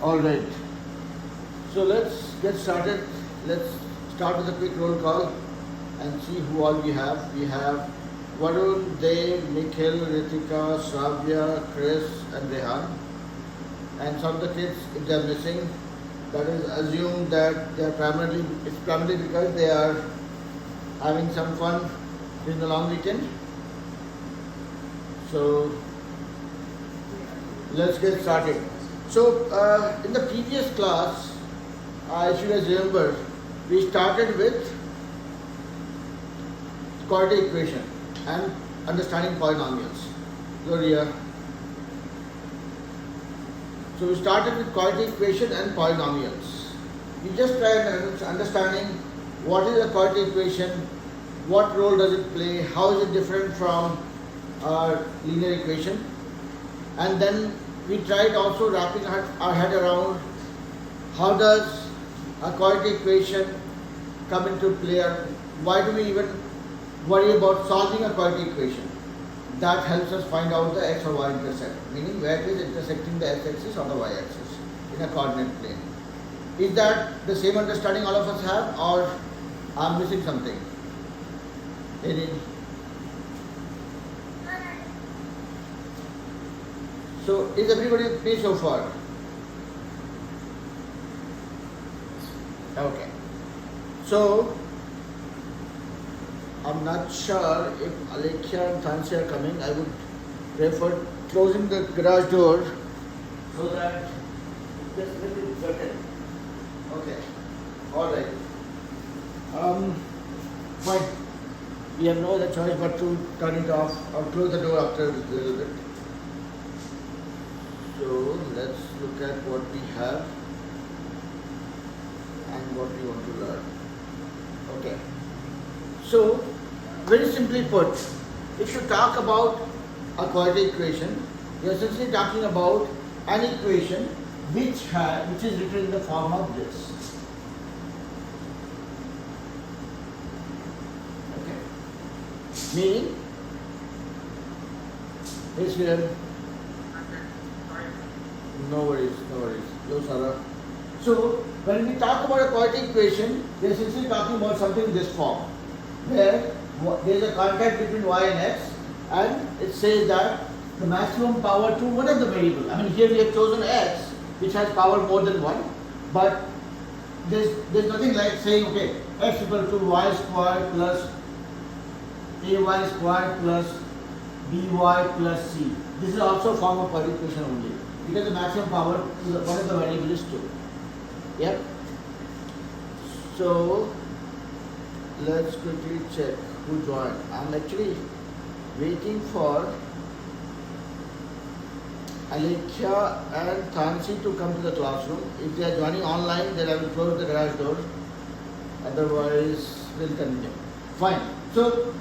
Alright, so let's get started. Let's start with a quick roll call and see who all we have. We have Varun, Dave, Nikhil, Ritika, Shravya, Chris and Rehan. And some of the kids, if they are missing, that is assumed that they are it's primarily because they are having some fun during the long weekend. So let's get started. So in the previous class, if you guys remember, we started with quadratic equation and understanding polynomials. Gloria. So we started with quadratic equation and polynomials. We just tried understanding what is a quadratic equation, what role does it play, how is it different from our linear equation, and then we tried also wrapping our head around how does a quadratic equation come into play, or why do we even worry about solving a quadratic equation. That helps us find out the x or y intercept, meaning where it is intersecting the x-axis or the y-axis in a coordinate plane. Is that the same understanding all of us have, or I'm missing something? Any? So is everybody with me so far? Okay. So I'm not sure if Alekhya and Fancy are coming. I would prefer closing the garage door so that just let it certain. Okay. Alright. Fine. We have no other choice but to turn it off or close the door after a little bit. So let's look at what we have and what we want to learn. Okay. So very simply put, if you talk about a quadratic equation, you are essentially talking about an equation which is written in the form of this. Okay. Meaning, is here. No worries. No, Sarah. So, when we talk about a quadratic equation, we are essentially talking about something in this form, where there is a contact between y and x, and it says that the maximum power to one of the variable. I mean, here we have chosen x, which has power more than 1, but there's nothing like saying, okay, x equal to y squared plus ay squared plus by plus c. This is also a form of quadratic equation only, because the maximum power to one of the variable is 2. Yep. So let's quickly check who joined. I'm actually waiting for Alekhya and Thansi to come to the classroom. If they are joining online, then I will close the garage door. Otherwise, we'll continue. Fine. So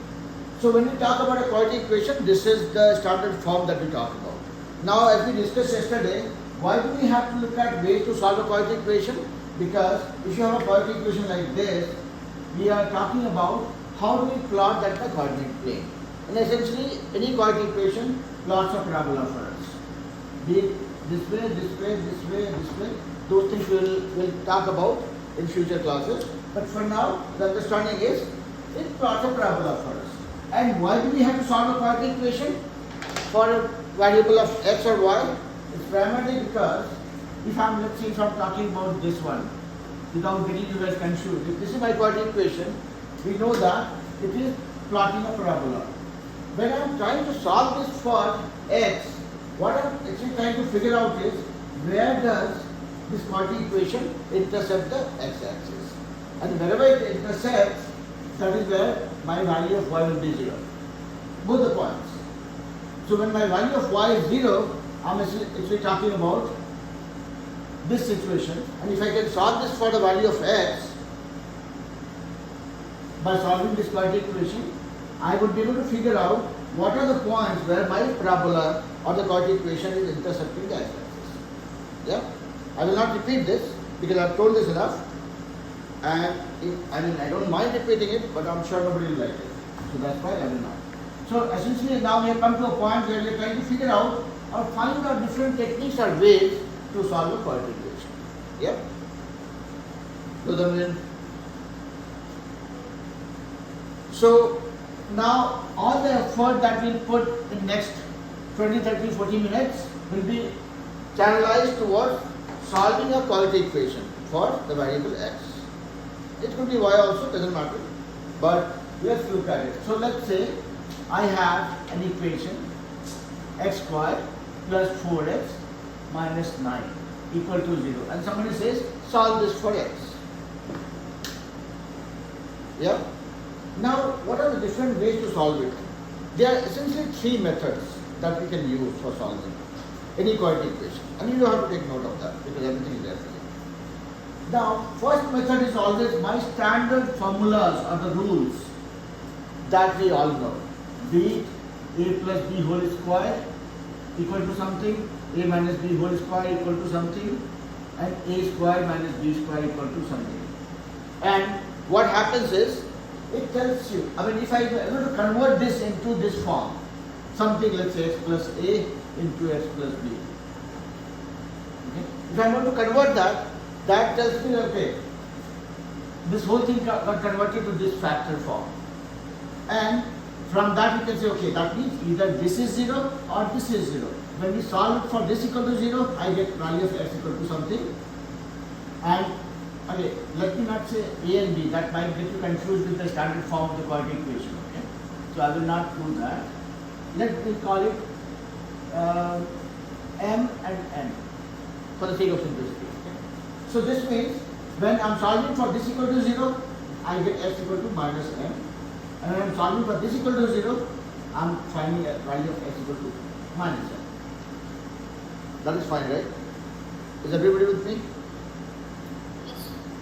when we talk about a quadratic equation, this is the standard form that we talk about. Now, as we discussed yesterday, why do we have to look at ways to solve a quadratic equation? Because if you have a quadratic equation like this, we are talking about how do we plot that in the coordinate plane. And essentially, any quadratic equation plots a parabola for us. Be it this way. Those things we'll talk about in future classes. But for now, the understanding is it plots a parabola for us. And why do we have to solve a quadratic equation for a variable of x or y? It's primarily because if I'm talking about this one, without getting you guys confused, if this is my quadratic equation, we know that it is plotting a parabola. When I'm trying to solve this for x, what I'm actually trying to figure out is where does this quadratic equation intercept the x-axis, and wherever it intersects, that is where my value of y will be 0. Both the points. So when my value of y is 0, I'm actually talking about this situation, and if I can solve this for the value of x by solving this quadratic equation, I would be able to figure out what are the points where my parabola or the quadratic equation is intercepting the x-axis. Yeah, I will not repeat this because I've told this enough, and I don't mind repeating it, but I'm sure nobody will like it. So that's why I will not. So essentially now we have come to a point where we are trying to figure out or find out different techniques or ways to solve a quadratic equation. Yep. So then, so now all the effort that we'll put in next 20, 30, 40 minutes will be channelized towards solving a quadratic equation for the variable x. It could be y also, doesn't matter. But let's look at it. So let's say I have an equation x squared plus 4x minus 9 equal to 0. And somebody says solve this for x. Yeah? Now, what are the different ways to solve it? There are essentially three methods that we can use for solving any quadratic equation. And you have to take note of that because everything is there for you. Now, first method is always my standard formulas or the rules that we all know. Be it a plus b whole square equal to something, a minus b whole square equal to something, and a square minus b square equal to something. And what happens is, it tells you, I mean, if I am able to convert this into this form, something, let's say x plus a into x plus b. Okay? If I am able to convert that, that tells me, okay, this whole thing got converted to this factor form. And from that you can say, okay, that means either this is 0 or this is 0. When we solve it for this equal to 0, I get value of x equal to something. And okay, let me not say a and b, that might get you confused with the standard form of the quadratic equation. Okay? So I will not do that. Let me call it m and n for the sake of simplicity. Okay? So this means when I am solving for this equal to 0, I get x equal to minus m. And when I am solving for this equal to 0, I am finding a value of x equal to minus m. That is fine, right? Is everybody with me?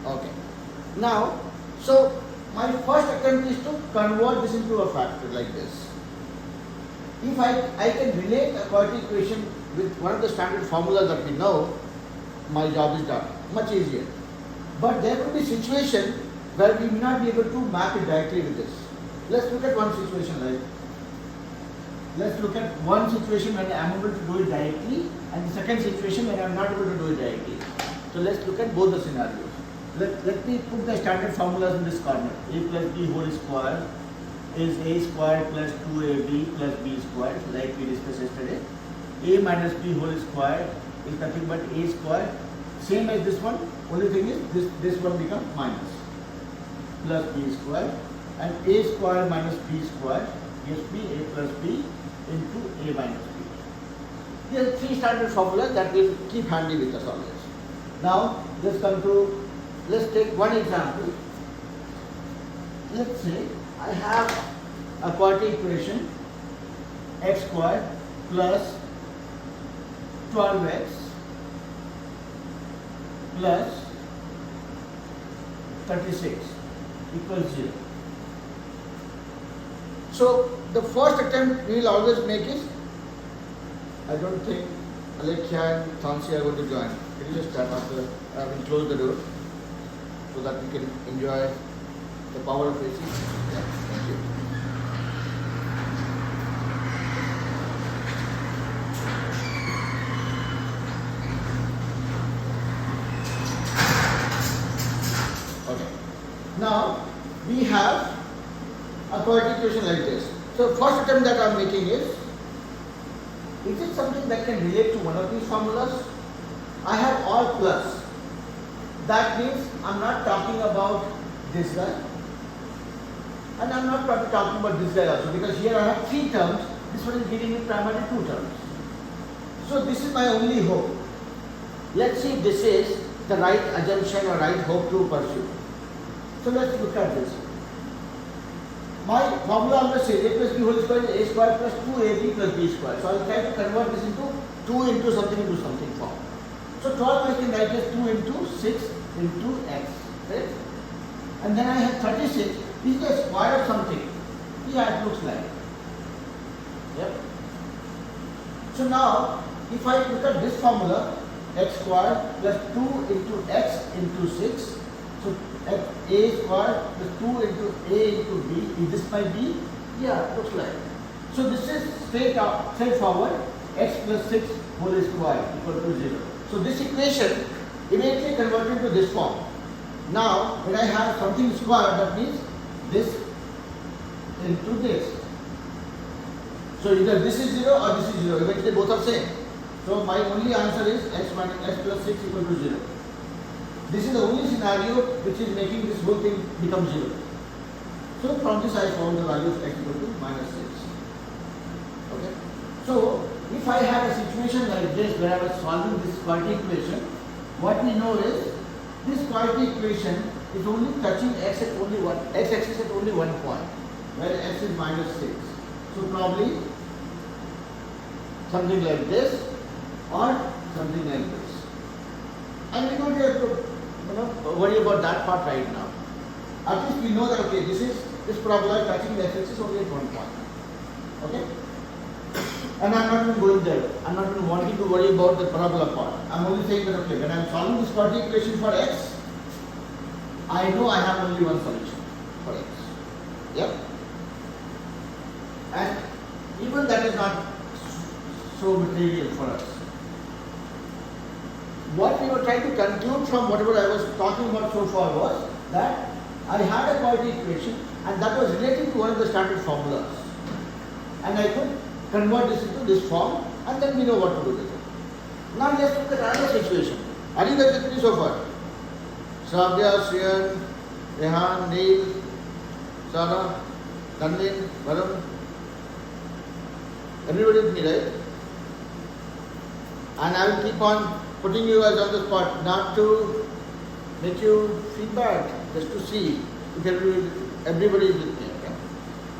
Okay. Now, so my first attempt is to convert this into a factor like this. If I can relate a quadratic equation with one of the standard formulas that we know, my job is done. Much easier. But there could be a situation where we may not be able to map it directly with this. Let's look at one situation like. Let's look at one situation when I am able to do it directly, and the second situation when I am not able to do it directly. So let's look at both the scenarios. Let me put the standard formulas in this corner. A plus b whole square is a square plus 2ab plus b square, like we discussed yesterday. A minus b whole square is nothing but a square, same as this one, only thing is this one becomes minus plus b square, and a square minus b square gives me a plus b into a minus b. There are three standard formulas that will keep handy with us always. Now let's take one example. Let's say I have a quadratic equation x squared plus 12x plus 36 equals 0. So the first attempt we will always make is, I don't think Alekhya and Tansi are going to join. Can you just stand after, I close the door so that we can enjoy the power of AC? Yeah, thank you. Okay. Now we have a quadratic equation like this. So first attempt that I am making is it something that can relate to one of these formulas? I have all plus. That means I am not talking about this guy, and I am not talking about this guy also, because here I have three terms. This one is giving me primarily two terms. So this is my only hope. Let's see if this is the right assumption or right hope to pursue. So let's look at this. My formula always says a plus b whole square is a square plus 2ab plus b square. So I will try to convert this into 2 into something form. So 12 I can write as 2 into 6 into x, right? And then I have 36. Is the square of something? Yeah, it looks like. Yep. So now, if I look at this formula, x squared plus 2 into x into 6. So a squared plus 2 into a into b. Is this my b? Yeah, it looks like. So this is straightforward. X plus 6 whole square equal to 0. So this equation immediately converted to this form. Now when I have something square, that means this into this. So either this is 0 or this is 0. Eventually both are same. So my only answer is x minus x plus 6 equal to 0. This is the only scenario which is making this whole thing become 0. So from this I found the value of x equal to minus 6. Okay. So if I had a situation like this where I was solving this quadratic equation, what we know is this quadratic equation is only touching x at only one x-axis at only one point, where x is minus 6. So probably something like this or something like this. And we don't have to worry about that part right now. At least we know that okay, this parabola touching the x-axis only at one point. Okay? And I'm not even going there. I'm not even wanting to worry about the parabola part. I'm only saying that okay, when I'm solving this quadratic equation for x, I know I have only one solution for x. Yep. And even that is not so material for us. What we were trying to conclude from whatever I was talking about so far was that I had a quadratic equation and that was related to one of the standard formulas. And I could convert this into this form and then we know what to do with it. Now let's look at another situation. Are you guys with me so far? Shravya, Sriyan, Rehan, Neil, Sara, Tanvin, Varun. Everybody with me, right? And I will keep on putting you as on the spot, not to make you feedback, just to see if everybody is with me. Okay?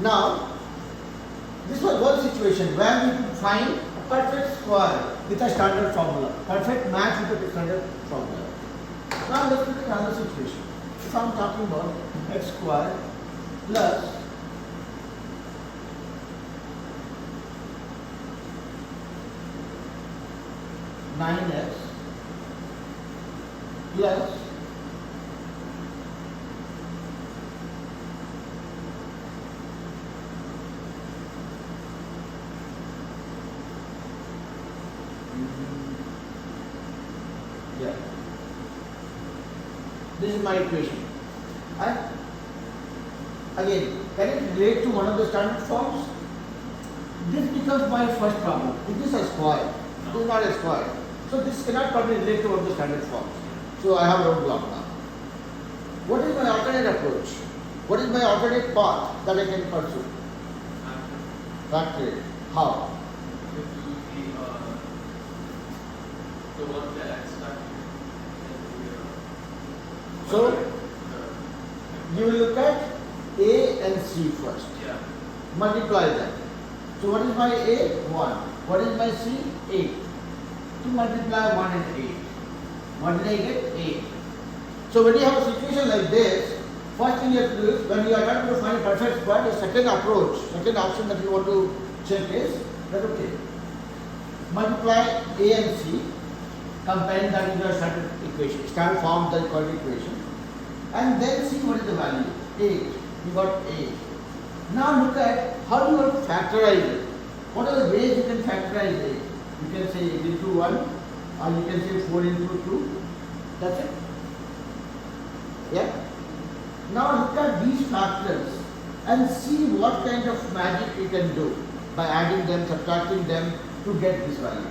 Now, this was one situation where we could find a perfect square with a standard formula, perfect match with a standard formula. Now let's look at another situation. If I am talking about x square plus nine x plus this is my equation. And again, can it relate to one of the standard forms? This becomes my first problem. It is a square. It is not a square. So this cannot probably relate to one of the standard forms. So I have road block now. What is my alternate approach? What is my alternate path that I can pursue? Factor it. How? So you will look at A and C first. Yeah. Multiply them. So what is my A? 1. What is my C? 8. To multiply 1 and 8. What did I get? 8. So when you have a situation like this, first thing you have to do is, when you are trying to find a perfect square, the second approach, second option that you want to check is that okay, multiply A and C, comparing that into a standard equation, standard form of the quadratic equation, and then see what is the value. 8. You got 8. Now look at how you want to factorize it. What are the ways you can factorize it? You can say 8 into 1, or you can say 4 into 2. That's it. Yeah? Now look at these factors and see what kind of magic you can do by adding them, subtracting them to get this value.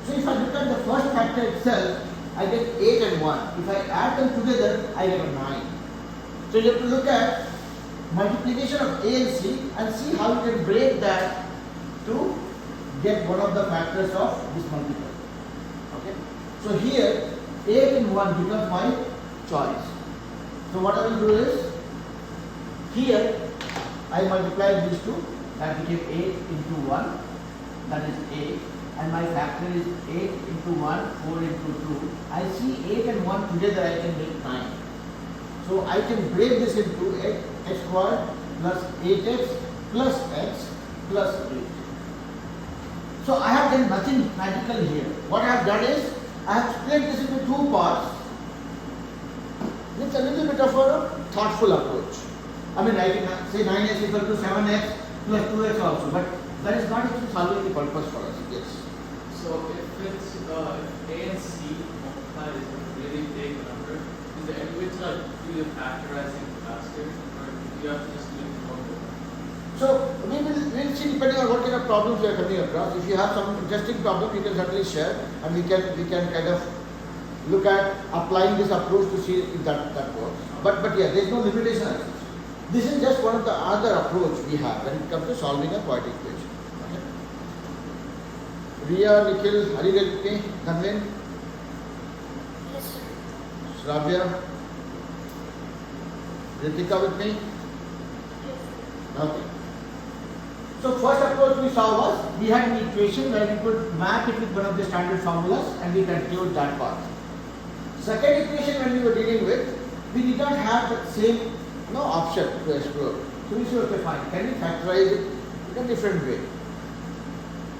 So if I look at the first factor itself, I get 8 and 1. If I add them together, I get a 9. So you have to look at multiplication of A and C and see how you can break that to get one of the factors of this multiple. Okay? So here 8 and 1 becomes my choice. So what I will do is, here I multiply these two, that became 8 into 1, that is 8, and my factor is 8 into 1, 4 into 2. I see 8 and 1 together I can make 9. So I can break this into x squared plus 8x plus x plus 8. So I have done nothing magical here. What I have done is, I have split this into two parts with a little bit of a thoughtful approach. I mean, I can say 9x equal to 7x plus 2x also, but that is not actually solving the purpose for us. Yes. So if it's if A and C multiplied is a really big number, is there any way to like do the factorizing faster, or do you have to just do it normally? So we'll see depending on what kind of problems we are coming across. If you have some interesting problem, you can certainly share, and we can kind of look at applying this approach to see if that works. But yeah, there is no limitation as such. This is just one of the other approach we have when it comes to solving a quadratic equation. Okay. Riya, Nikhil, are you with me? Dhanvin? Yes, sir. Shravya? Ritika with me? Yes, sir. Okay. So first approach we saw was we had an equation where we could map it with one of the standard formulas and we conclude that part. Second equation when we were dealing with, we did not have the same option to explore. So we said, okay, fine, can we factorize it in a different way?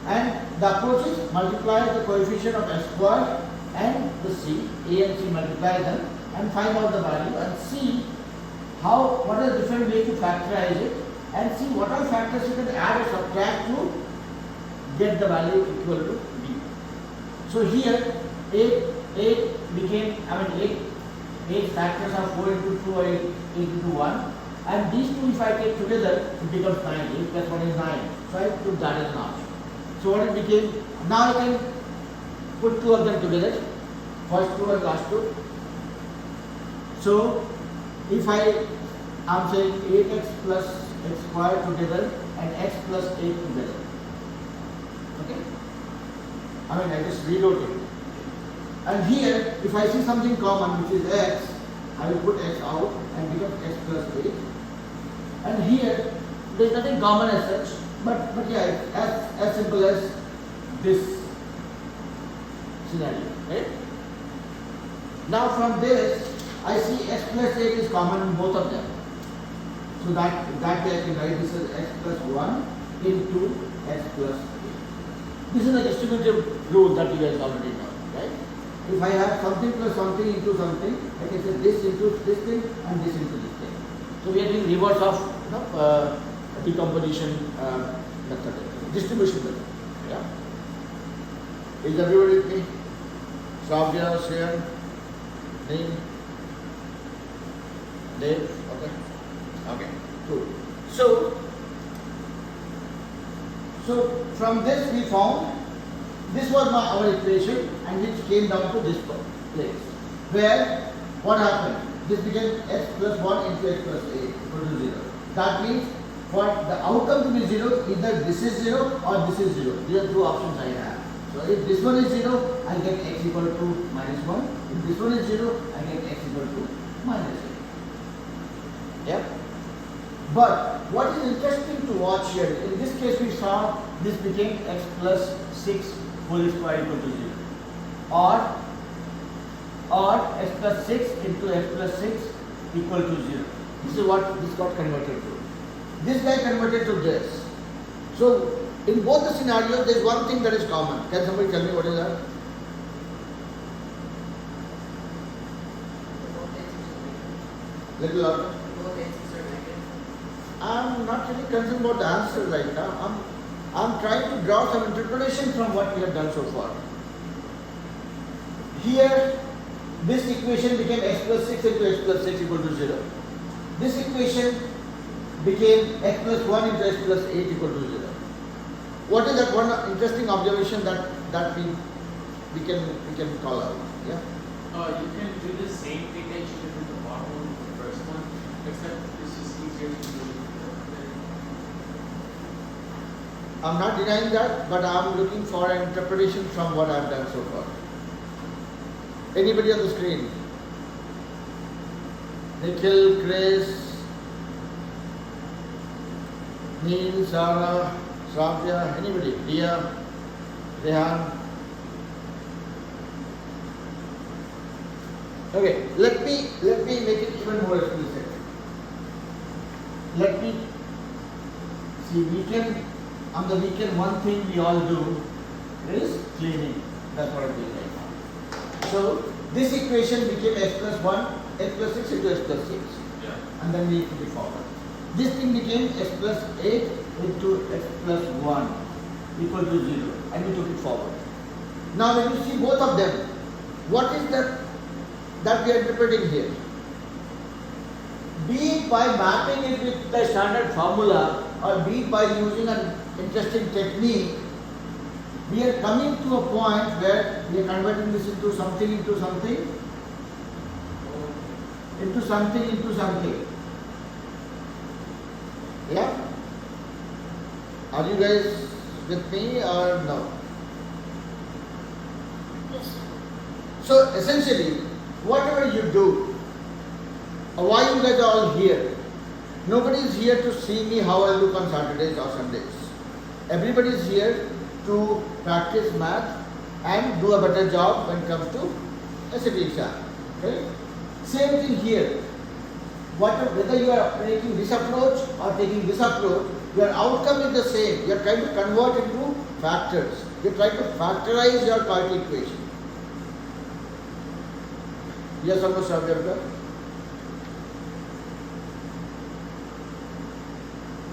And the approach is multiply the coefficient of s squared and the c, a and c, multiply them and find out the value and see what is the different way to factorize it and see what are factors you can add or subtract to get the value equal to b. So here a became, 8 factors are 4 into 2 or 8 into 1, and these two if I take together it becomes 9. 8 plus 1 is 9. So I took that as an option. So what it became, now I can put two of them together, first two and last two. So if I am saying 8x plus x squared together and x plus 8 together. Okay? I just rewrote it. And here, if I see something common which is x, I will put x out and become x plus 8. And here, there is nothing common as such, but yeah, it's as simple as this scenario, right? Now from this, I see x plus 8 is common in both of them. So that way I can write this as x plus 1 into x plus 8. This is the distributive rule that you guys already know, right? If I have something plus something into something, I can say this into this thing and this into this thing. So we are doing reverse of decomposition method, distribution method. Yeah. Is everybody with me? Shravya, Shreyan, Neem, Dave. Okay. Okay. Cool. So from this we found this was our equation and which came down to this place where what happened? This became x plus 1 into x plus 8 equal to 0. That means for the outcome to be 0, either this is 0 or this is 0. These are two options I have. So if this one is 0, I get x equal to minus 1. If this one is 0, I get x equal to minus 8. Yep. But what is interesting to watch here, in this case we saw this became x plus 6 whole square equal to 0. Or x plus 6 into x plus 6 equal to 0. This is what this got converted to. This guy converted to this. So in both the scenarios there is one thing that is common. Can somebody tell me what is that? Little louder. I'm not really concerned about the answer right now. I'm trying to draw some interpretation from what we have done so far. Here, this equation became x plus 6 into x plus 6 equal to 0. This equation became x plus 1 into x plus 8 equal to 0. What is that one interesting observation that we can call out? Yeah. You can do the same thing that you did with the bottom one with the first one, except it's just easier to do. I'm not denying that, but I'm looking for an interpretation from what I've done so far. Anybody on the screen? Nikhil, Chris, Neil, Sarah, Shravya, anybody? Dia, Rehan. Okay, let me make it even more explicit. Let me see, on the weekend, one thing we all do is cleaning. That's what I'm doing right now. So this equation became x plus 1, x plus 6 into x plus 6. Yeah. And then we took it forward. This thing became x plus 8 into x plus 1 equal to 0. And we took it forward. Now when you see both of them, what is that we are interpreting here? Be it by mapping it with the standard formula or be it by using an interesting technique, we are coming to a point where we are converting this into something, into something. Yeah? Are you guys with me or no? Yes, sir. So essentially, whatever you do, why you guys are all here? Nobody is here to see me how I look on Saturdays or Sundays. Everybody is here to practice math and do a better job when it comes to SAT exam. Okay? Same thing here. Whether you are taking this approach or taking this approach, your outcome is the same. You are trying to convert into factors. You are trying to factorize your quadratic equation. Yes or no, Savya?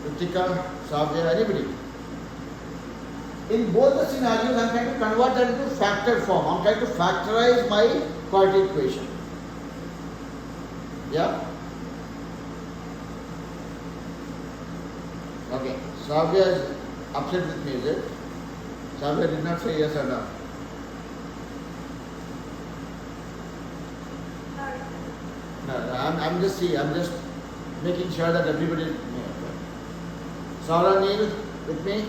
Ritika, Savya, anybody? In both the scenarios, I am trying to convert that into factor form. I am trying to factorize my quadratic equation. Yeah? Okay. Savya is upset with me, is it? Savya did not say yes or no. No, I'm just making sure that everybody is. Saura Neil, with me?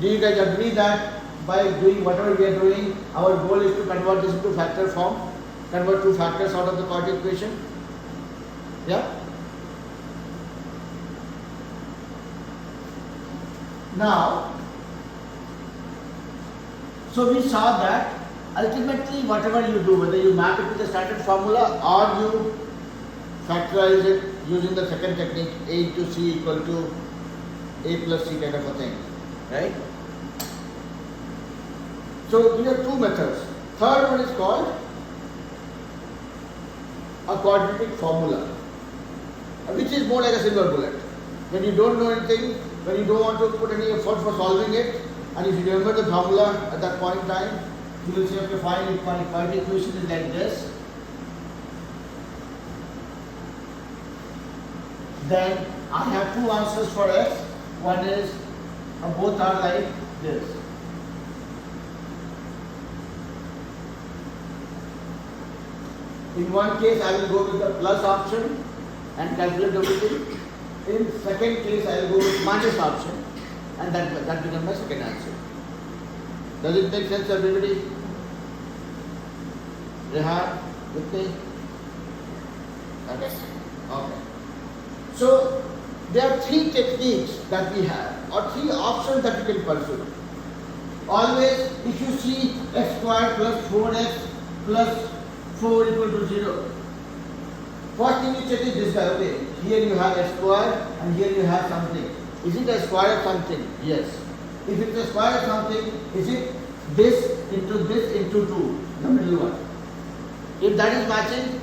Do you guys agree that by doing whatever we are doing, our goal is to convert this into factor form? Convert two factors out of the quadratic equation? Yeah? Now, so we saw that ultimately whatever you do, whether you map it to the standard formula or you factorize it using the second technique, A into C equal to A plus C kind of a thing, right? So these are two methods. Third one is called a quadratic formula, which is more like a silver bullet. When you don't know anything, when you don't want to put any effort for solving it, and if you remember the formula at that point in time, you will say, okay, fine, if my quadratic equation is like this, then I have two answers for x. One is, both are like this. In one case, I will go with the plus option and calculate everything. In second case, I will go with minus option, and that becomes my second answer. Does it make sense, everybody? Rehan, with me? Yes, sir. Okay. So there are three techniques that we have, or three options that you can pursue. Always, if you see x squared plus 4x plus 4 equal to 0, first thing you check is this guy. Okay, here you have x squared and here you have something. Is it a square of something? Yes. If it's a square of something, is it this into 2, the middle one? If that is matching,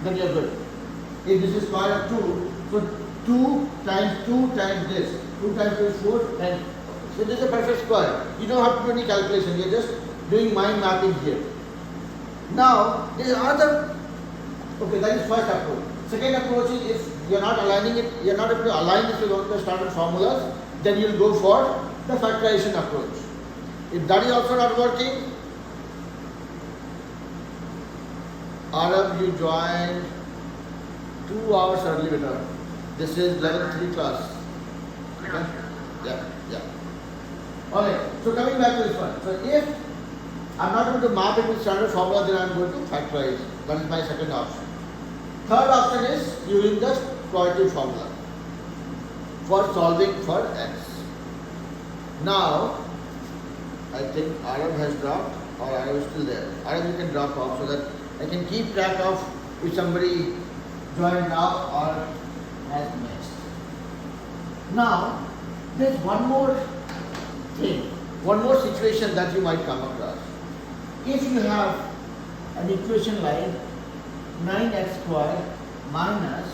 then you are good. If this is square of 2, so 2 times 2 times this, 2 times 2 is 4, and so this is a perfect square. You don't have to do any calculation, you are just doing mind mapping here. Now, there is another, okay, that is first approach. Second approach is if you are not aligning it, you are not able to align this with all the standard formulas, then you will go for the factorization approach. If that is also not working, Arab, you joined 2 hours early with her. This is level 3 class. Okay? Yeah. Okay, so coming back to this one. So if I am not able to map it with standard formula, then I am going to factorize. That is my second option. Third option is using the quadratic formula for solving for x. Now, I think Arab has dropped, or Arab is still there. Arab, you can drop off so that I can keep track of if somebody joined now or has missed. Now, there's one more thing, one more situation that you might come across. If you have an equation like 9x squared minus 8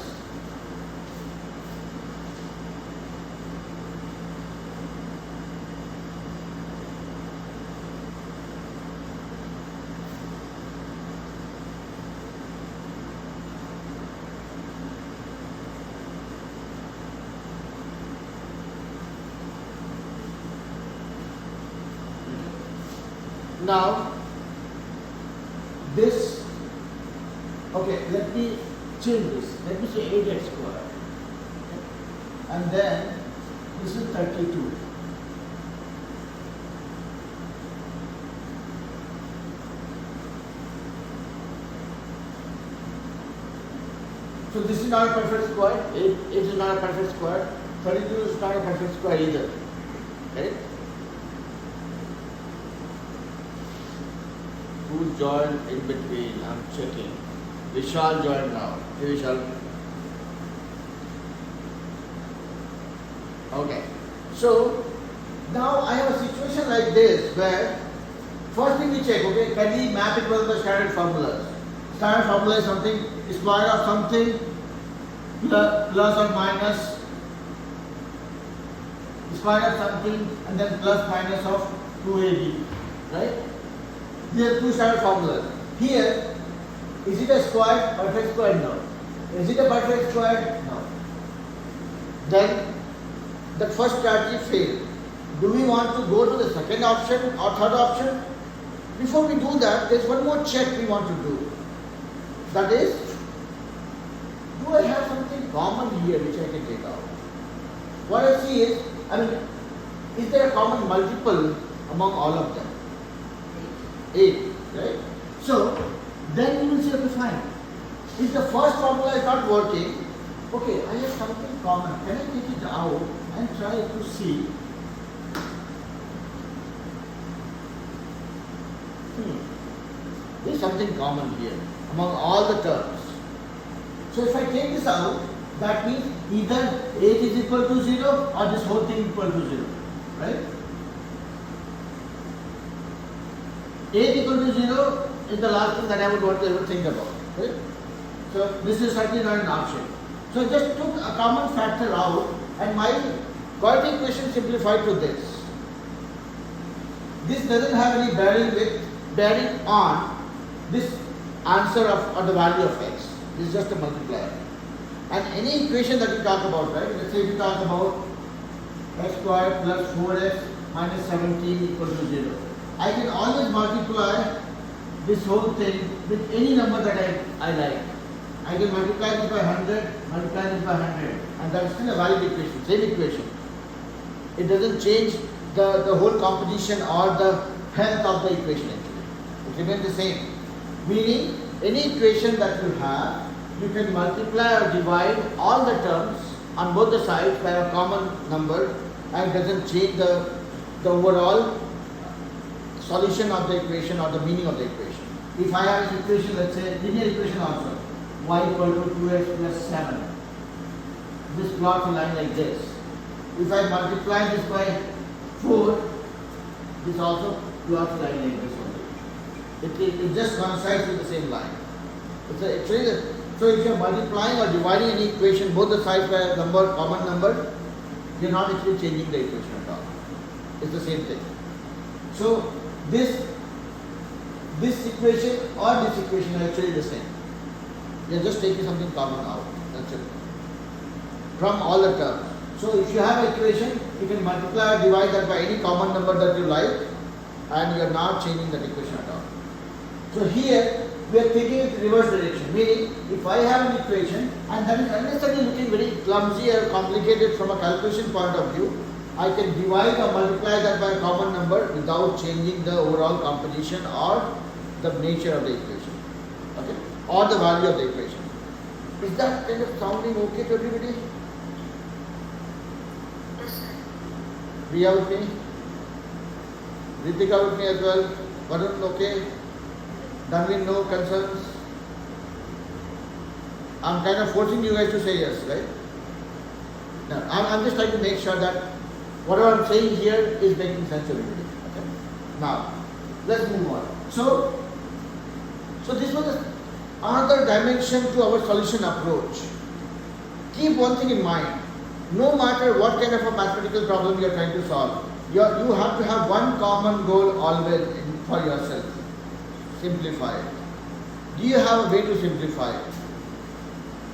Now, this, okay, let me change this. Let me say 8x squared. And then this is 32. So this is not a perfect square. 8 is not a perfect square. 32 is not a perfect square either. Right? Who joined in between? I'm checking. Vishal joined now. Hey Vishal. Okay. So now I have a situation like this where first thing we check, okay, can we map it with the standard formulas? Standard formula is something, square of something plus or minus square of something and then plus minus of 2ab, right? There are two standard formulas. Here, is it a square? Perfect square? No. Is it a perfect square? No. Then the first strategy failed. Do we want to go to the second option or third option? Before we do that, there's one more check we want to do. That is, do I have something common here which I can take out? What I see is, is there a common multiple among all of them? 8, right? So, then you will say, okay, fine. If the first formula is not working, okay, I have something common. Can I take it out and try to see? There is something common here among all the terms. So if I take this out, that means either 8 is equal to 0 or this whole thing equal to 0, right? 8 equal to 0 is the last thing that I would want to ever think about, right? So this is certainly not an option. So I just took a common factor out and my quadratic equation simplified to this. This doesn't have any bearing on this answer of or the value of x. This is just a multiplier. And any equation that we talk about, right? Let's say we talk about x squared plus 4x minus 17 equal to 0. I can always multiply this whole thing with any number that I like. I can multiply this by 100, multiply this by 100, and that's still a valid equation, same equation. It doesn't change the whole composition or the health of the equation actually. It remains the same. Meaning, any equation that you have, you can multiply or divide all the terms on both the sides by a common number, and it doesn't change the overall solution of the equation or the meaning of the equation. If I have an equation, let's say linear equation also, y equal to 2x plus 7, this plots a line like this. If I multiply this by 4, this also plots a line like this only. It just coincides with the same line. So if you are multiplying or dividing any equation, both the sides by a number, common number, you are not actually changing the equation at all. It's the same thing. So this equation or this equation are actually the same. You are just taking something common out. That's it. From all the terms. So if you have an equation, you can multiply or divide that by any common number that you like, and you are not changing that equation at all. So here we are taking it in reverse direction. Meaning, if I have an equation and that is unnecessarily looking very clumsy or complicated from a calculation point of view, I can divide or multiply that by a common number without changing the overall composition or the nature of the equation, okay, or the value of the equation. Is that kind of sounding okay to everybody? Yes, sir. Priya with me? Ritika with me as well? Varun okay? Danvin, no concerns? I'm kind of forcing you guys to say yes, right? No, I'm just trying to make sure that whatever I'm saying here is making sense to everybody. Okay? Now, let's move on. So this was another dimension to our solution approach. Keep one thing in mind. No matter what kind of a mathematical problem you are trying to solve, you have to have one common goal always for yourself. Simplify it. Do you have a way to simplify it?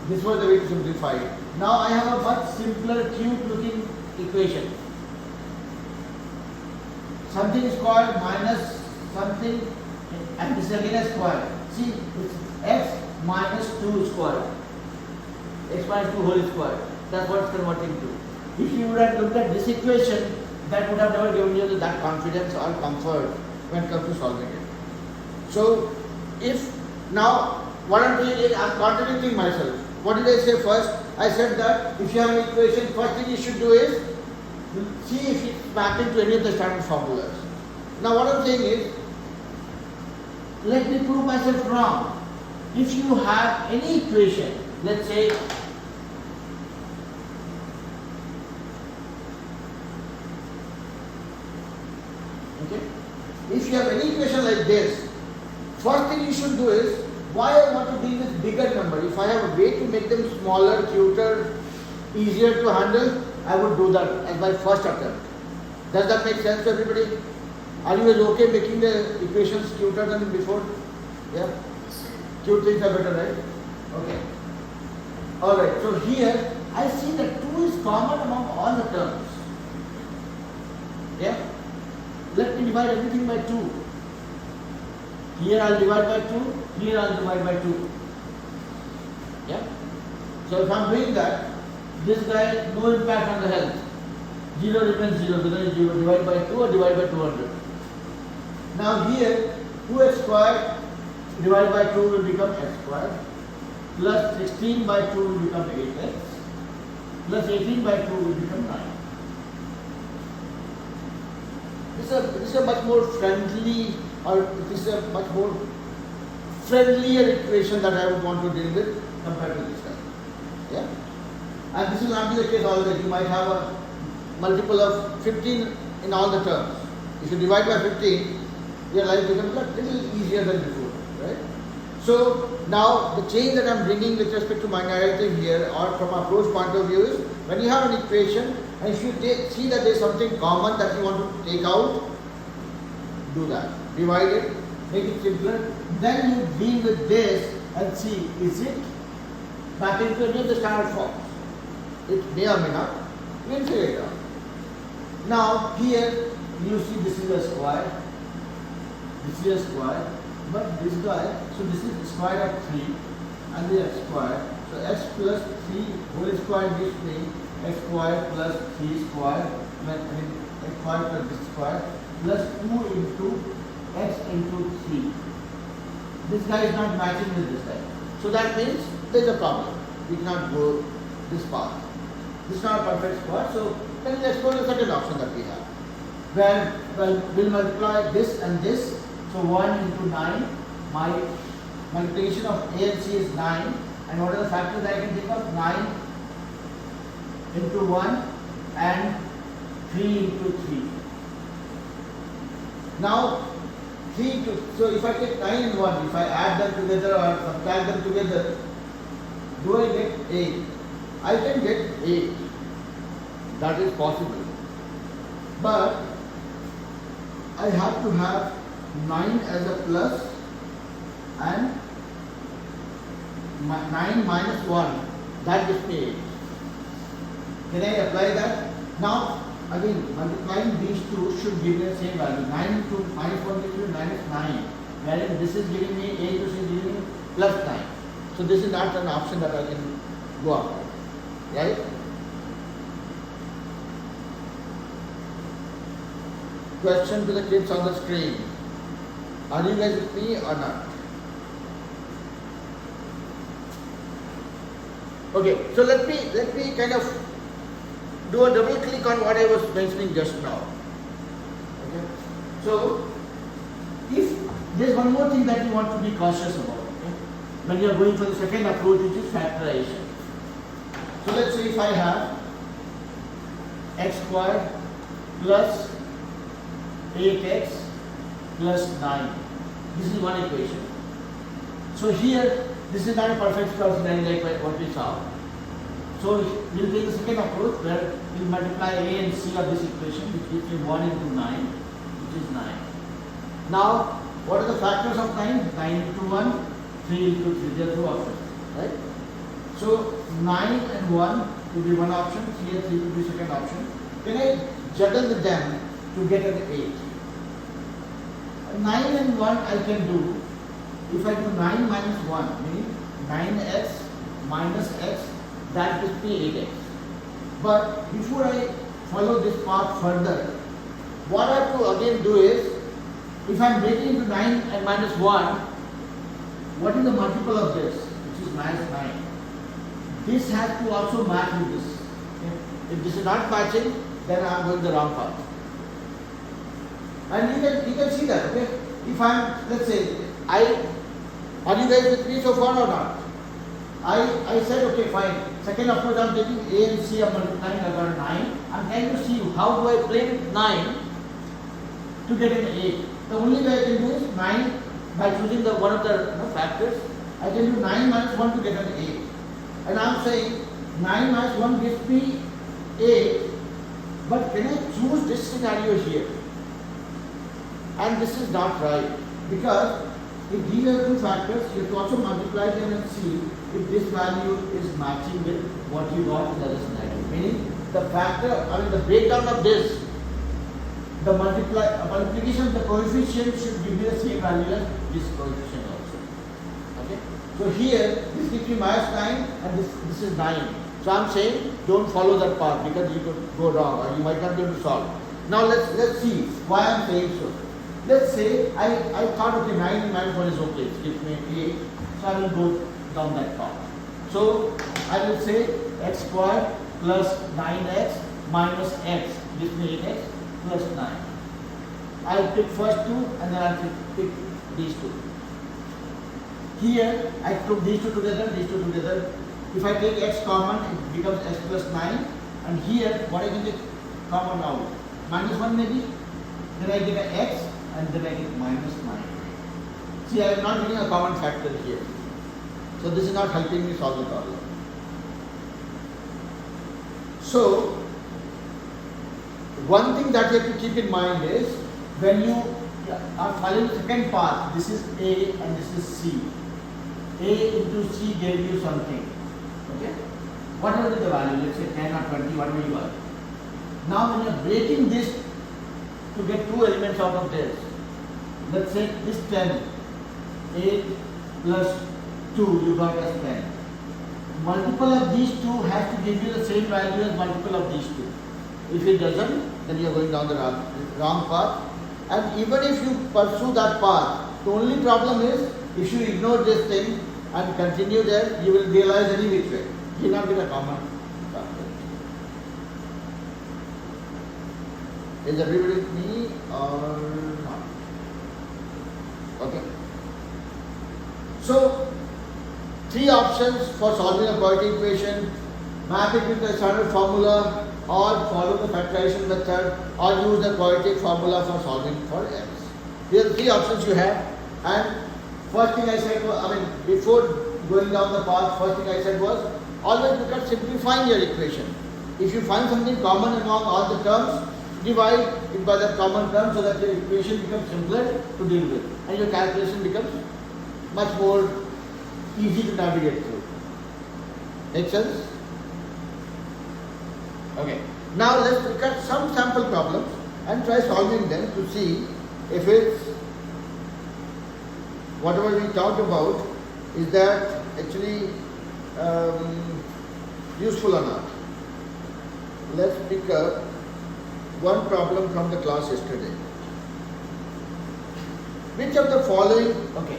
This was the way to simplify it. Now I have a much simpler, cute looking equation. Something is called minus something, and this is again a square. See, it's x minus 2 square. X minus 2 whole square. That's what it's converting to. If you would have looked at this equation, that would have never given you that confidence or comfort when it comes to solving it. So, if now what I'm doing is I'm contradicting myself. What did I say first? I said that if you have an equation, first thing you should do is see if it's mapping to any of the standard formulas. Now what I'm saying is, let me prove myself wrong. If you have any equation, let's say okay, if you have any equation like this, first thing you should do is, why I want to deal with bigger number. If I have a way to make them smaller, cuter, easier to handle, I would do that as my first attempt. Does that make sense to everybody? Are you guys okay making the equations cuter than before? Yeah? Yes, sir. Cute things are better, right? Okay. Alright, so here I see that 2 is common among all the terms. Yeah? Let me divide everything by 2. Here I'll divide by 2, here I'll divide by 2. Yeah? So if I'm doing that, this guy, no impact on the health. 0 remains 0 because you divide by 2 or divide by 200. Now here, 2x squared divided by 2 will become x squared, plus 16 by 2 will become 8x, plus 18 by 2 will become 9. This is a much more friendly, or this is a much more friendlier equation that I would want to deal with compared to this guy. Yeah? And this will not be the case always. You might have a multiple of 15 in all the terms. If you divide by 15, your life becomes a little easier than before, right? So now the change that I'm bringing with respect to my narrative here, or from approach point of view, is when you have an equation and if you see that there is something common that you want to take out, do that. Divide it, make it simpler. Then you deal with this and see, is it back into any of the standard forms? It may or may not. You can figure it out. Now here you see this is a square. This is a square. But this guy, so this is the square of 3 and this is square. So x plus 3 whole square gives me x square plus 3 square, I mean x square plus this square, plus 2 into x into 3. This guy is not matching with this guy. So that means there is a problem. We cannot go this path. This is not a perfect square, so then let's go to the second option that we have. Where we'll multiply this and this. So 1 into 9, my multiplication of A and C is 9. And what are the factors I can think of? 9 into 1 and 3 into 3. Now, 3 into, so if I take 9 and 1, if I add them together or subtract them together, do I get 8? I can get 8. That is possible. But I have to have 9 as a plus and 9 minus 1, that gives me 8. Can I apply that? Now, again, multiplying these two should give me the same value. 9 into minus 1 gives me minus 9, wherein this is giving me 8, this is giving me plus 9. So this is not an option that I can go after, right? Question to the kids on the screen. Are you guys with me or not? Okay, so let me kind of do a double click on what I was mentioning just now. Okay, so if there's one more thing that you want to be cautious about, okay, when you are going for the second approach, which is factorization. So let's say if I have x squared plus 8x plus 9. This is one equation. So here, this is not a perfect square scenario like what we saw. So we'll take the second approach where we'll multiply A and C of this equation, which gives me 1 into 9, which is 9. Now, what are the factors of 9? 9 into 1, 3 into 3. There are two options, right? So 9 and 1 will be one option, 3 and 3 will be second option. Can I juggle with them to get an 8? 9 and 1 I can do. If I do 9 minus 1, meaning 9x minus x, that gives me 8x. But before I follow this path further, what I have to again do is, if I am breaking into 9 and minus 1, what is the multiple of this? Which is minus 9. This has to also match with this. Okay? If this is not matching, then I am going the wrong path. And you can see that, okay? If I am, let's say, are you guys with me so far or not? I said, okay, fine. Second, of course, I am taking A and C, I am multiplying, I got a 9. I am trying to see how do I play with 9 to get an 8. The only way I can do is 9 by choosing the one of the factors. I can do 9 minus 1 to get an 8. And I am saying 9 minus 1 gives me 8. But can I choose this scenario here? And this is not right, because if these are two factors, you have to also multiply them and see if this value is matching with what you got in the other scenario. Meaning the the breakdown of this, the multiplication of the coefficient should give me the same value as this coefficient also. Okay? So here, this gives me minus 9 and this is 9. So I am saying don't follow that path because you could go wrong or you might not be able to solve. Now let's see why I am saying so. Let's say I thought okay 9 minus 1 is okay, it gives me 8, so I will go down that path. So I will say x squared plus 9x minus x gives me 8x plus 9. I will pick first two and then I will pick these two. Here I took these two together. If I take x common, it becomes x plus 9, and here what I can take common out? Minus 1 maybe, then I get an x and then I get minus 9. See, I am not getting a common factor here. So this is not helping me solve the problem. So, one thing that you have to keep in mind is, when you are following the second path, this is A and this is C. A into C gave you something. Okay? Whatever is the value, let's say 10 or 20, whatever you are. Now when you are breaking this to get two elements out of this, let's say this 10, 8 plus 2 you got as 10. Multiple of these two has to give you the same value as multiple of these two. If it doesn't, then you are going down the wrong path. And even if you pursue that path, the only problem is if you ignore this thing and continue there, you will realize any which way. You will not get a common factor. Is everybody with me or not? Okay. So, three options for solving a quadratic equation: map it with the standard formula, or follow the factorization method, or use the quadratic formula for solving for x. These are the three options you have. And first thing I said was, before going down the path, first thing I said was, always look at simplifying your equation. If you find something common among all the terms, divide it by that common term so that your equation becomes simpler to deal with and your calculation becomes much more easy to navigate through. Make sense? Okay. Now let's look at some sample problems and try solving them to see if it's whatever we talked about, is that actually useful or not. Let's pick up one problem from the class yesterday. Which of the following, okay.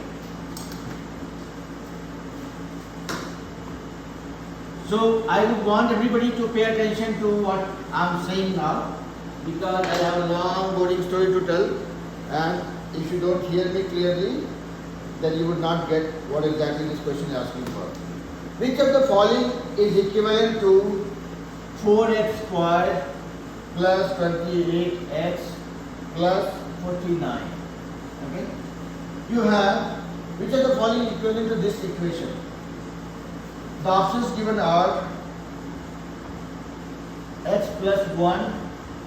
So I would want everybody to pay attention to what I am saying now, because I have a long boring story to tell, and if you don't hear me clearly, then you would not get what exactly this question is asking for. Which of the following is equivalent to 4x squared plus 28x plus 49? Okay? You have, which of the following equivalent to this equation? The options given are x plus 1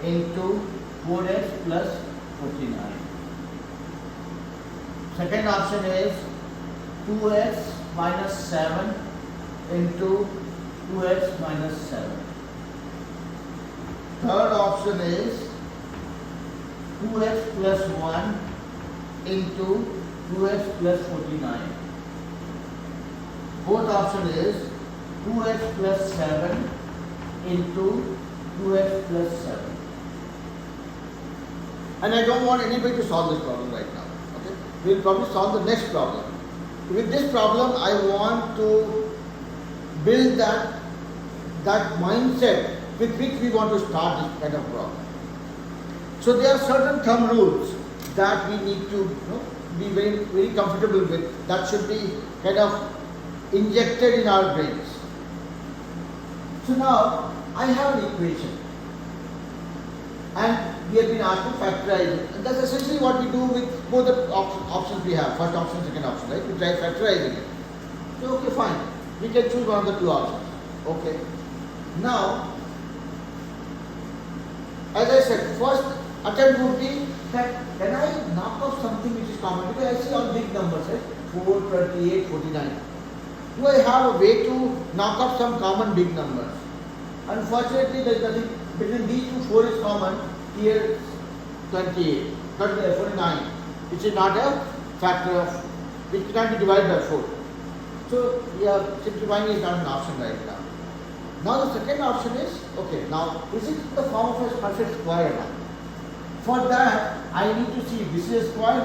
into 4x plus 49. Second option is 2x minus 7 into 2x minus 7. Third option is 2x plus 1 into 2x plus 49. Fourth option is 2x plus 7 into 2x plus 7. And I don't want anybody to solve this problem right now. Okay? We will probably solve the next problem. With this problem, I want to build that mindset with which we want to start this kind of problem. So there are certain thumb rules that we need to be very, very comfortable with, that should be kind of injected in our brains. So now I have an equation and we have been asked to factorize it. And that's essentially what we do with both the options we have, first option, second option, right? We try factorizing it. So okay, fine. We can choose one of the two options. Okay. Now, as I said, first attempt would be that can I knock off something which is common? Because I see all big numbers, right? 4, 28, 49. Do I have a way to knock off some common big numbers? Unfortunately, there is nothing between these two. 4 is common. Here, 28, 49, which is not a factor of, which cannot be divided by 4. So, yeah, simplifying is not an option right now. Now the second option is, okay, now is it the form of a perfect square or not? For that, I need to see this is a square,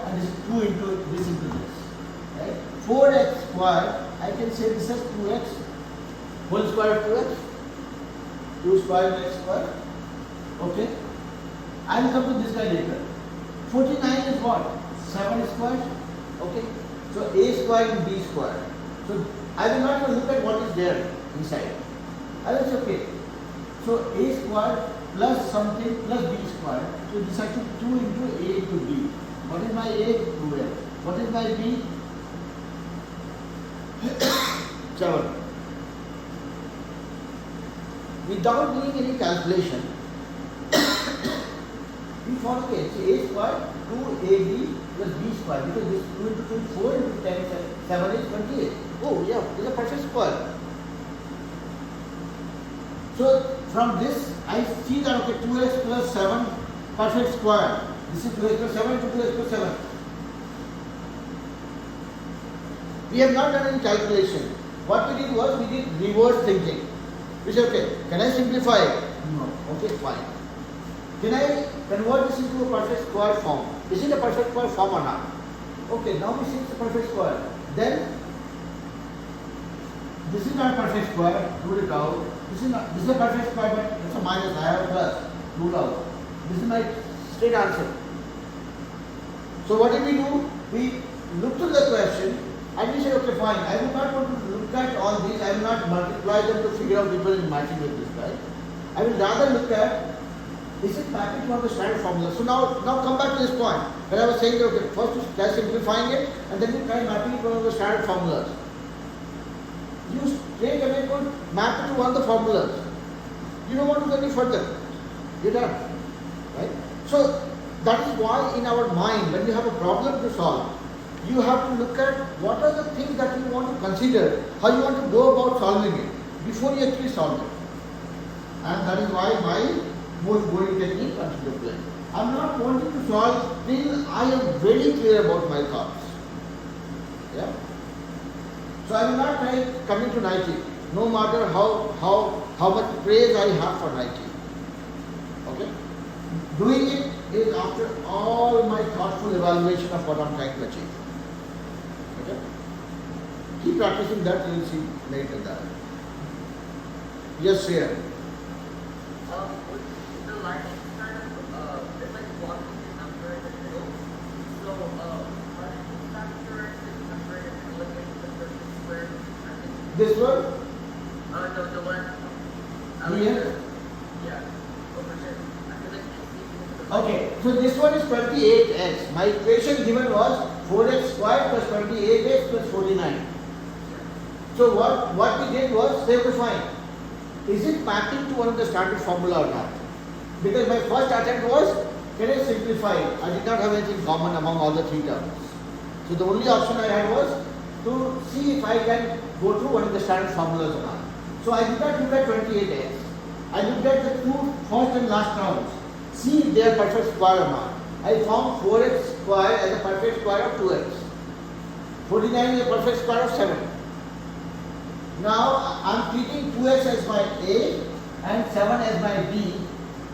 and this is 2 into this into this. Right? 4x square, I can say this is 2x, whole square of 2x, 2 square x square. Okay? I will come to this guy later. 49 is what? 7 square. Okay? So a square and b square. So I will not even look at what is there inside. I will say okay. So a square plus something plus b square. So this is actually 2 into a into b. What is my a? 2x. What is my b? 7. Without doing any calculation, we follow okay. So a square 2ab plus b square, because this 2 into 2 is 4 into 10 is 7 is 28. Oh yeah, it's a perfect square. So from this I see that okay, 2x plus 7 perfect square. This is 2x plus 7 into 2x plus 7. We have not done any calculation. What we did was we did reverse thinking. We said okay, can I simplify it? No. Okay, fine. Can I convert this into a perfect square form? Is it a perfect square form or not? Okay, now we see it's a perfect square. Then this is not a perfect square, rule it out. This is a perfect square, but it's a minus, I have a plus, rule out. This is my straight answer. So what did we do? We looked at the question and we said, okay, fine, I will not want to look at all these, I will not multiply them to figure out people in matching with this guy. I will rather look at, is it mapping to one of the standard formulas? So now come back to this point where I was saying, okay, first we try simplifying it and then we try mapping it to one of the standard formulas. You straight away could map it to one of the formulas. You don't want to go any further. You're done. Right? So that is why in our mind, when you have a problem to solve, you have to look at what are the things that you want to consider, how you want to go about solving it before you actually solve it. And that is why my most boring technique comes into play. I am not wanting to solve till I am very clear about my thoughts. Yeah? So I will not try coming to Nike, no matter how much praise I have for Nike. Okay? Doing it is after all my thoughtful evaluation of what I am trying to achieve. Okay? Keep practicing that, you will see later that. Yes, Sir. With the line kind of it's like blocking the number in the middle. So running factor this number and eliminating the perfect square. This one? No, the one Here? yeah. Over there. I feel like it's Okay, so this one is 28x. My equation given was 4x squared plus 28x plus 49. So what we did was say, okay, fine. Is it mapping to one of the standard formula or not? Because my first attempt was, can I simplify it? I did not have anything common among all the three terms. So the only option I had was to see if I can go through one of the standard formulas or not. So I did not look at 28x. I looked at the two first and last terms. See if they are perfect square or not. I found 4x square as a perfect square of 2x. 49 is a perfect square of 7. Now I am treating 2x as my a and 7 as my b,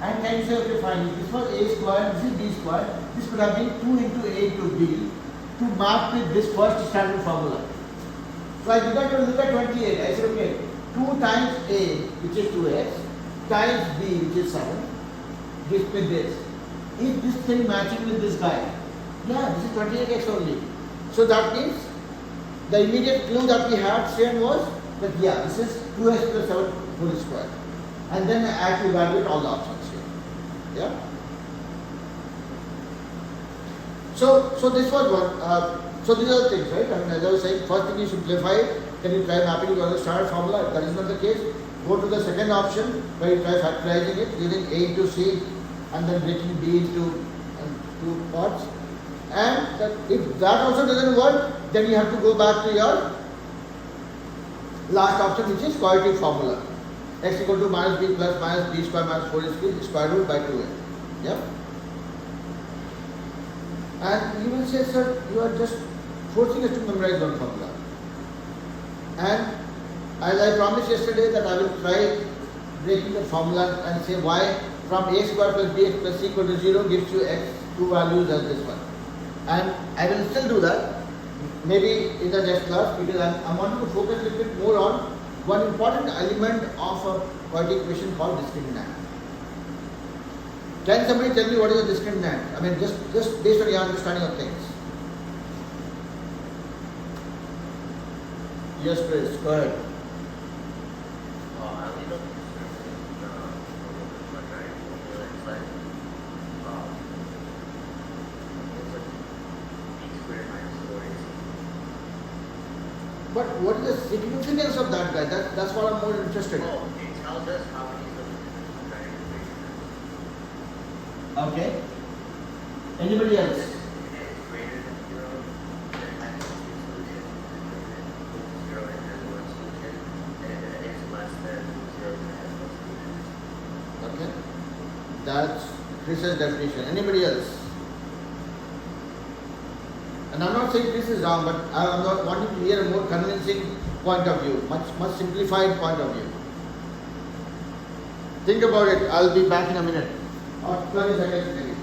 and can you say, okay fine, if this was a square, this is b square, this could have been 2 into a into b to map with this first standard formula. So I began to look at 28. I said, okay, 2 times a, which is 2x, times b, which is 7, gives me this. Is this thing matching with this guy? Yeah, this is 28x only. So that means the immediate clue that we had seen was that yeah, this is 2x plus 7 whole square. And then I have to evaluate all the options here. Yeah. So this was one. So these are the things, right? I mean, as I was saying, first thing you simplify it. Can you try mapping it on the standard formula? If that is not the case, go to the second option where you try factorizing it using a into c and then breaking b into two parts. And if that also doesn't work, then you have to go back to your last option, which is quadratic formula. X equal to minus b plus minus b square minus 4ac square root by 2a. Yeah. And you will say, sir, you are just forcing us to memorize one formula. And as I promised yesterday that I will try breaking the formula and say why from a square plus bx plus c equal to 0 gives you x, two values as this one. And I will still do that, maybe in the next class, because I want to focus a little bit more on one important element of a quadratic equation called discriminant. Can somebody tell me what is a discriminant? I mean, just based on your understanding of things. Yes, Chris, go ahead. I only know the quadratic formula. It's like b squared minus 4ac. But what is the significance of that guy? That's what I'm more interested in. Oh, it tells us how many solutions to the quadratic equation. Okay. Anybody else? If it is greater than 0, then it has two solutions. If it is equal to 0, it has one solution. And if it is less than 0, then it has no solution. Okay. That's Chris's definition. Anybody else? And I'm not saying this is wrong, but I'm not wanting to hear a more convincing point of view, much simplified point of view. Think about it. I'll be back in a minute. Or 20 seconds maybe.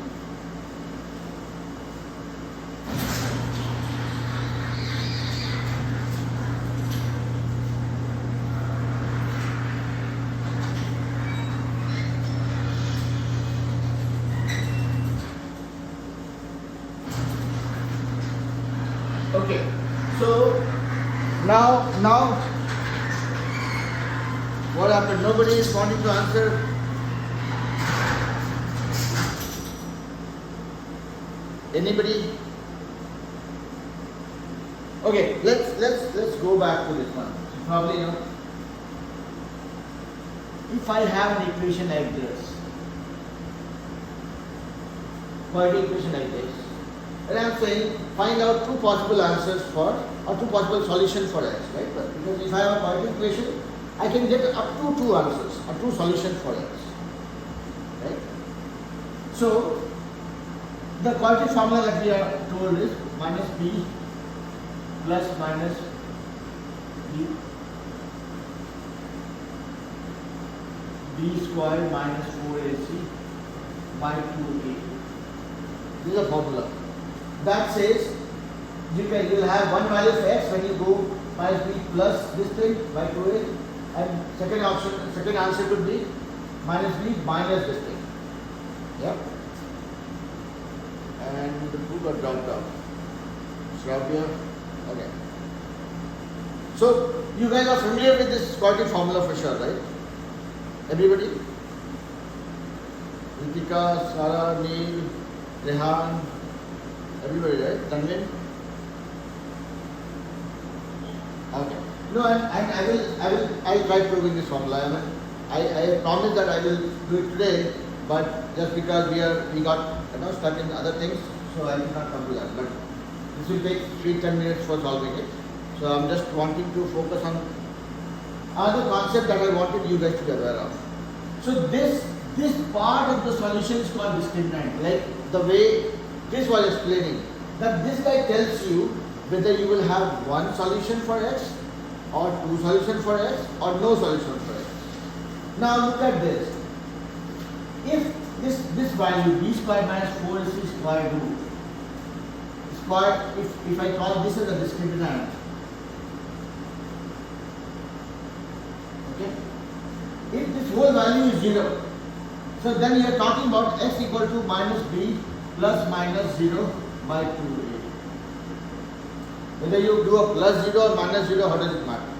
Okay, so now what happened? Nobody is wanting to answer. Anybody? Okay, let's go back to this one. Probably, you know, if I have an equation like this, quadratic equation like this, and I am saying find out two possible answers for or two possible solutions for x, right? Because if I have a quadratic equation, I can get up to two answers or two solutions for x, right? So the quadratic formula that we are told is minus b plus minus b square minus 4ac by 2a. This is a formula that says you will have one value of x when you go minus b plus this thing by 2a, and second answer could be minus b minus this thing. Yep. And who got dropped off? Shravya? Okay. So you guys are familiar with this quadratic formula for sure, right? Everybody? Ritika, Sara, Neil, Rehan, everybody, right? Tanvin? Okay. No, and I'll try proving this formula. I promise that I will do it today, but just because we got stuck in other things, so I did not come to that. But this will take 3-10 minutes for solving it. So I'm just wanting to focus on another concept that I wanted you guys to be aware of. So this This part of the solution is called discriminant. Like the way this was explaining, that this guy tells you whether you will have one solution for x, or two solutions for x, or no solution for x. Now look at this. If this value b square minus 4ac square root square, if I call this as a discriminant, okay, if this whole value is 0, so then you are talking about x equal to minus b plus minus 0 by 2a. Whether you do a plus 0 or minus 0, how does it matter?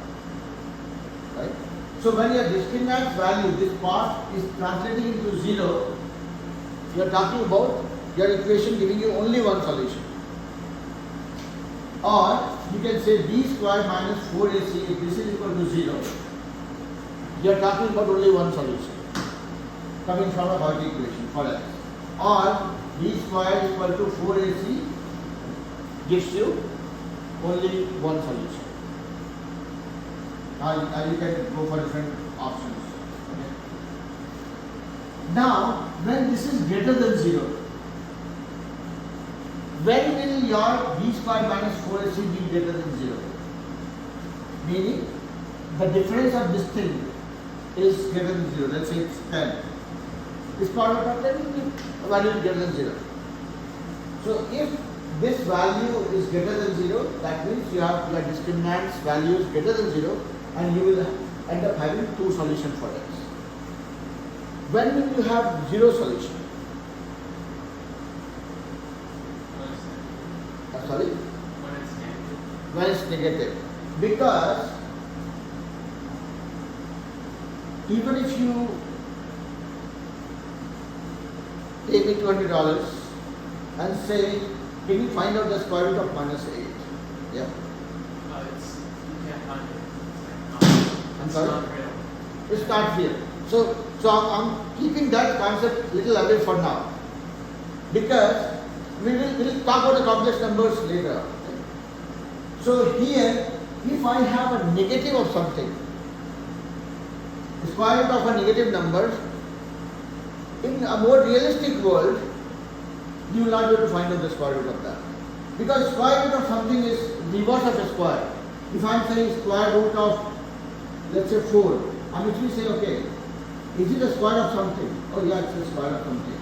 Right? So when your discriminant value, this part is translating into 0, you are talking about your equation giving you only one solution. Or you can say b square minus 4ac, if this is equal to 0, you are talking about only one solution coming from a quadratic equation for x. Or b square is equal to 4ac gives you only one solution. You can go for different options. Okay. Now, when this is greater than 0, when will your b square minus 4ac be greater than 0? Meaning, the difference of this thing is greater than 0. Let's say it's 10. This product of 10 will be value is greater than 0. So, if this value is greater than 0, that means you have your discriminant's value is greater than 0, and you will end up having two solutions for x. When will you have zero solution? Sorry? When it's negative. Because even if you pay me $200 and say, can you find out the square root of minus 8? Yeah. You can't find it. It's I'm it's sorry? not real. It's not real. So I'm keeping that concept little away for now. Because we'll talk about the complex numbers later. Okay? So here, if I have a negative of something, the square root of a negative number, in a more realistic world, you will not be able to find out the square root of that. Because square root of something is reverse of a square. If I am saying square root of, let's say 4, I usually say, okay, is it a square of something? Oh yeah, it's a square of something.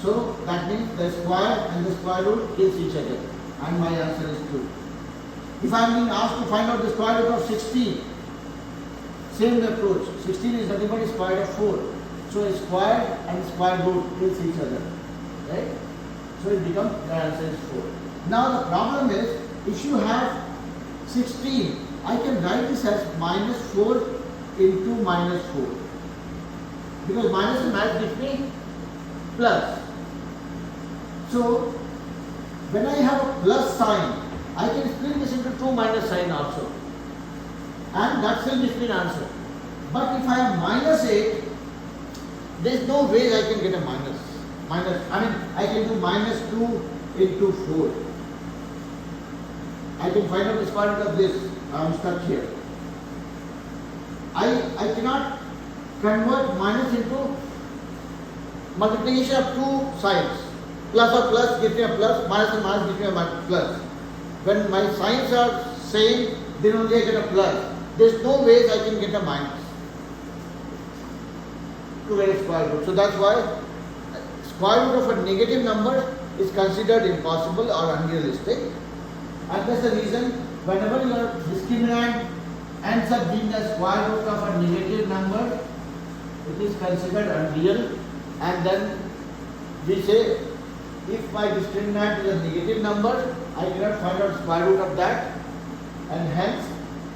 So that means the square and the square root cancel each other. And my answer is 2. If I am being asked to find out the square root of 16, same approach. 16 is nothing but a square root of 4. So a square and square root cancel each other. Right? So it becomes, the answer is 4. Now the problem is, if you have 16, I can write this as minus 4 into minus 4. Because minus and minus gives me plus. So when I have a plus sign, I can split this into 2 minus sign also. And that still gives me an answer. But if I have minus 8, there is no way I can get a minus. I can do minus 2 into 4. I can find out the square root of this. I am stuck here. I cannot convert minus into multiplication of two signs. Plus or plus gives me a plus, minus and minus gives me a plus. When my signs are same, then only I get a plus. There is no way I can get a minus to get a square root. So that's why square root of a negative number is considered impossible or unrealistic. And that's the reason whenever your discriminant ends up being the square root of a negative number, it is considered unreal. And then we say, if my discriminant is a negative number, I cannot find out square root of that, and hence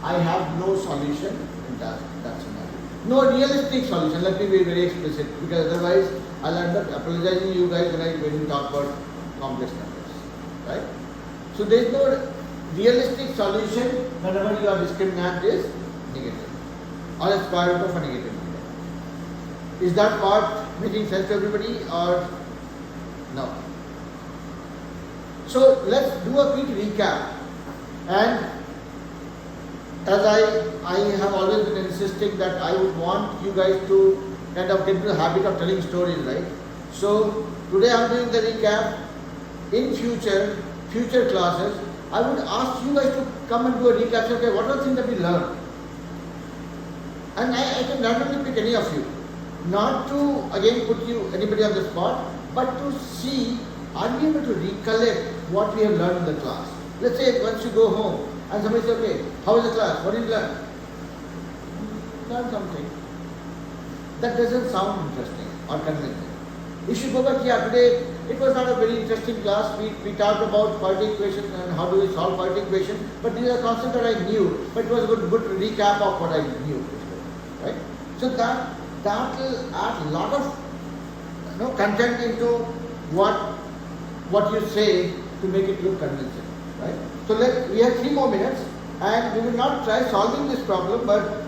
I have no solution in that scenario. No realistic solution. Let me be very explicit, because otherwise I'll end up apologizing to you guys when you talk about complex numbers, right? So there is no realistic solution whenever your discriminant is negative or a square root of a negative number. Is that part making sense to everybody or no? So let's do a quick recap. And as I have always been insisting that I would want you guys to kind of get into the habit of telling stories, right? So today I'm doing the recap. In future classes, I would ask you guys to come and do a recap. Say, okay, what are the things that we learned? And I can randomly pick any of you. Not to again put you anybody on the spot, but to see, are we able to recollect what we have learned in the class? Let's say once you go home and somebody says, okay, how was the class? What did you learn? Learn something. That doesn't sound interesting or convincing. If you go back, yeah, today it was not a very interesting class. We talked about quadratic equations and how do we solve quadratic equations, but these are concepts that I knew, but it was a good recap of what I knew. Right? So that will add a lot of content into what you say to make it look convincing. Right? So we have 3 more minutes, and we will not try solving this problem, but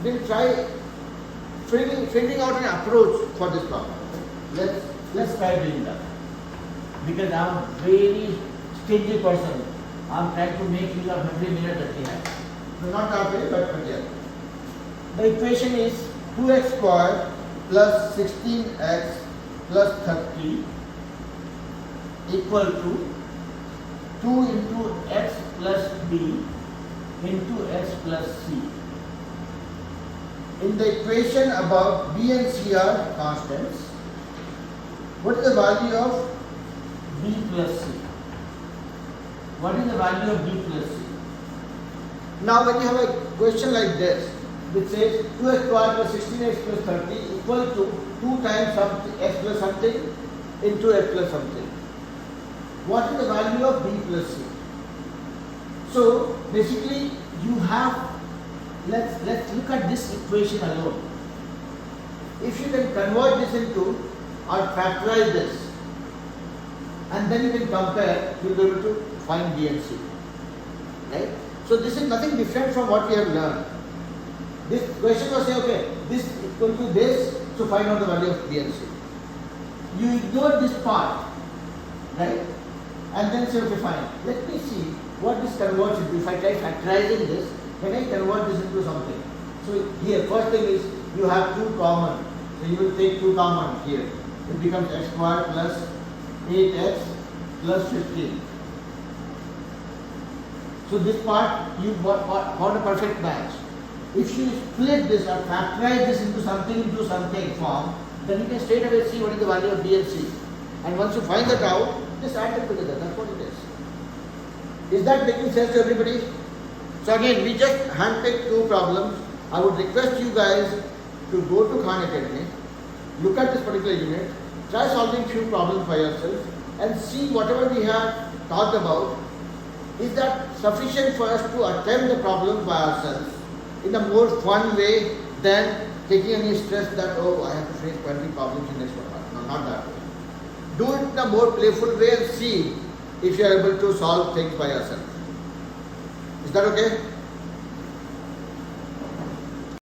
we will try figuring out an approach for this problem. Let's try doing that. Because I am a very stingy person. I am trying to make use of every minute that we have. So not that way, but yeah. The equation is 2x squared plus 16x plus 30 equal to 2 into x plus b into x plus c. In the equation above, b and c are constants. What is the value of b plus c? What is the value of b plus c? Now when you have a question like this, which says 2x squared plus 16x plus 30 equal to 2 times something, x plus something into x plus something. What is the value of b plus c? So basically you have, let's look at this equation alone. If you can convert this into or factorize this, and then you can compare, you will be able to find b and c. Right? So this is nothing different from what we have learned. This question was saying, okay, this is equal to this, so find out the value of b and c. You ignore this part, right? And then say, okay, fine. Let me see what this converts into. If I try factorizing this, can I convert this into something? So here, first thing is you have 2 common. So you will take 2 common here. It becomes x squared plus 8x plus 15. So this part you found a perfect match. If you split this or factorize this into something form, then you can straight away see what is the value of b and c. And once you find that out, just add them together. That's what it is. Is that making sense to everybody? So again, we just handpicked 2 problems. I would request you guys to go to Khan Academy, look at this particular unit, try solving few problems by yourself, and see whatever we have talked about, is that sufficient for us to attempt the problem by ourselves in a more fun way than taking any stress that, oh, I have to face 20 problems in next 1 hour. No, not that way. Do it in a more playful way and see if you are able to solve things by yourself. Is that okay?